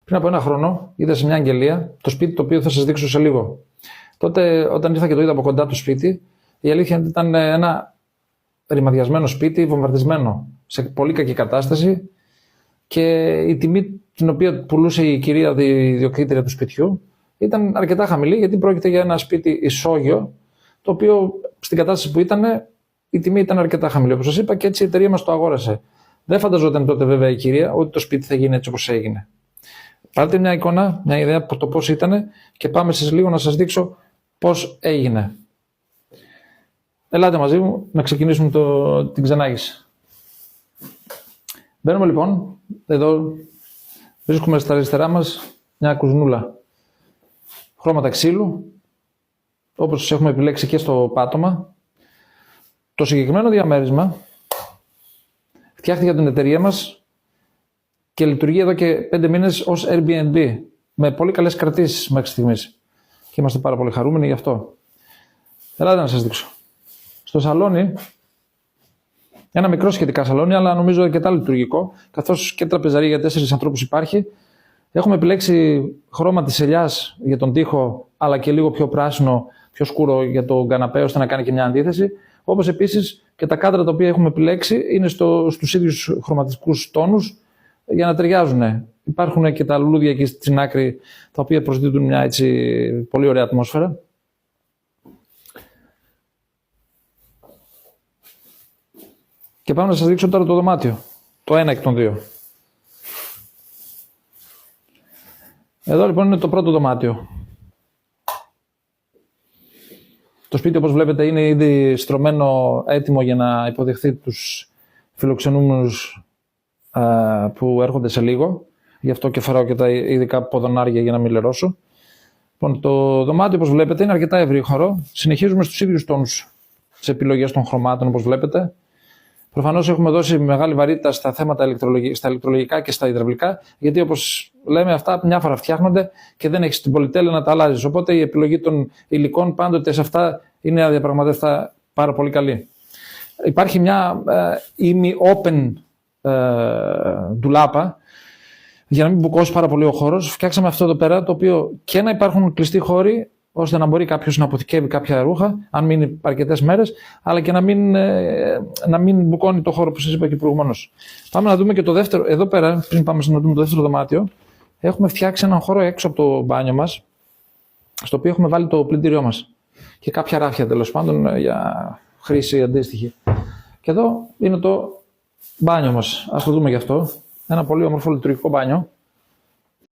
Πριν από ένα χρόνο είδα σε μια αγγελία το σπίτι το οποίο θα σας δείξω σε λίγο. Τότε, όταν ήρθα και το είδα από κοντά το σπίτι, η αλήθεια ήταν ένα ρημαδιασμένο σπίτι, βομβαρδισμένο, σε πολύ κακή κατάσταση, και η τιμή την οποία πουλούσε η κυρία ιδιοκτήτρια του σπιτιού ήταν αρκετά χαμηλή, γιατί πρόκειται για ένα σπίτι ισόγειο, το οποίο στην κατάσταση που ήταν, η τιμή ήταν αρκετά χαμηλή, όπως σας είπα, και έτσι η εταιρεία μας το αγόρασε. Δεν φανταζόταν τότε βέβαια η κυρία ότι το σπίτι θα γίνει έτσι όπως έγινε. Πάρτε μια εικόνα, μια ιδέα από το πώς ήταν και πάμε σε λίγο να σας δείξω πώς έγινε. Ελάτε μαζί μου να ξεκινήσουμε την ξενάγηση. Μπαίνουμε λοιπόν, εδώ βρίσκουμε στα αριστερά μας μια κουζνούλα. Χρώματα ξύλου, όπως έχουμε επιλέξει και στο πάτωμα. Το συγκεκριμένο διαμέρισμα φτιάχτηκε από την εταιρεία μας και λειτουργεί εδώ και 5 μήνες ως Airbnb, με πολύ καλές κρατήσεις μέχρι στιγμής. Και είμαστε πάρα πολύ χαρούμενοι γι' αυτό. Ελάτε να σας δείξω. Στο σαλόνι, ένα μικρό σχετικά σαλόνι, αλλά νομίζω αρκετά λειτουργικό, καθώς και τραπεζαρία για 4 ανθρώπους υπάρχει. Έχουμε επιλέξει χρώμα της ελιάς για τον τοίχο, αλλά και λίγο πιο πράσινο, πιο σκούρο για τον καναπέ, ώστε να κάνει και μια αντίθεση. Όπως επίσης και τα κάδρα τα οποία έχουμε επιλέξει είναι στους ίδιους χρωματικούς τόνους για να ταιριάζουν. Υπάρχουν και τα λουλούδια εκεί στην άκρη, τα οποία προσδίδουν μια έτσι πολύ ωραία ατμόσφαιρα. Και πάμε να σας δείξω τώρα το δωμάτιο, το ένα εκ των δύο. Εδώ λοιπόν είναι το πρώτο δωμάτιο. Το σπίτι, όπως βλέπετε, είναι ήδη στρωμένο, έτοιμο για να υποδεχθεί τους φιλοξενούμενους που έρχονται σε λίγο. Γι' αυτό και φοράω και τα ειδικά ποδονάρια για να μην λερώσω. Λοιπόν, το δωμάτιο, όπως βλέπετε, είναι αρκετά ευρύχωρο. Συνεχίζουμε στους ίδιους τόνους τις επιλογές των χρωμάτων, όπως βλέπετε. Προφανώς έχουμε δώσει μεγάλη βαρύτητα στα θέματα στα ηλεκτρολογικά και στα υδραυλικά, γιατί όπως λέμε, αυτά μια φορά φτιάχνονται και δεν έχεις την πολυτέλεια να τα αλλάζεις. Οπότε η επιλογή των υλικών πάντοτε σε αυτά είναι αδιαπραγματεύτα πάρα πολύ καλή. Υπάρχει μια open ντουλάπα, για να μην μπουκώσει πάρα πολύ ο χώρος. Φτιάξαμε αυτό εδώ πέρα, το οποίο και να υπάρχουν κλειστοί χώροι, ώστε να μπορεί κάποιος να αποθηκεύει κάποια ρούχα, αν μείνει αρκετές μέρες, αλλά και να μην μπουκώνει το χώρο που σας είπα και προηγουμένως. Πάμε να δούμε και το δεύτερο. Εδώ πέρα, πριν πάμε να δούμε το δεύτερο δωμάτιο, έχουμε φτιάξει έναν χώρο έξω από το μπάνιο μας, στο οποίο έχουμε βάλει το πλυντήριό μας και κάποια ράφια, τέλος πάντων, για χρήση αντίστοιχη. Και εδώ είναι το μπάνιο μας. Ας το δούμε γι' αυτό. Ένα πολύ όμορφο λειτουργικό μπάνιο.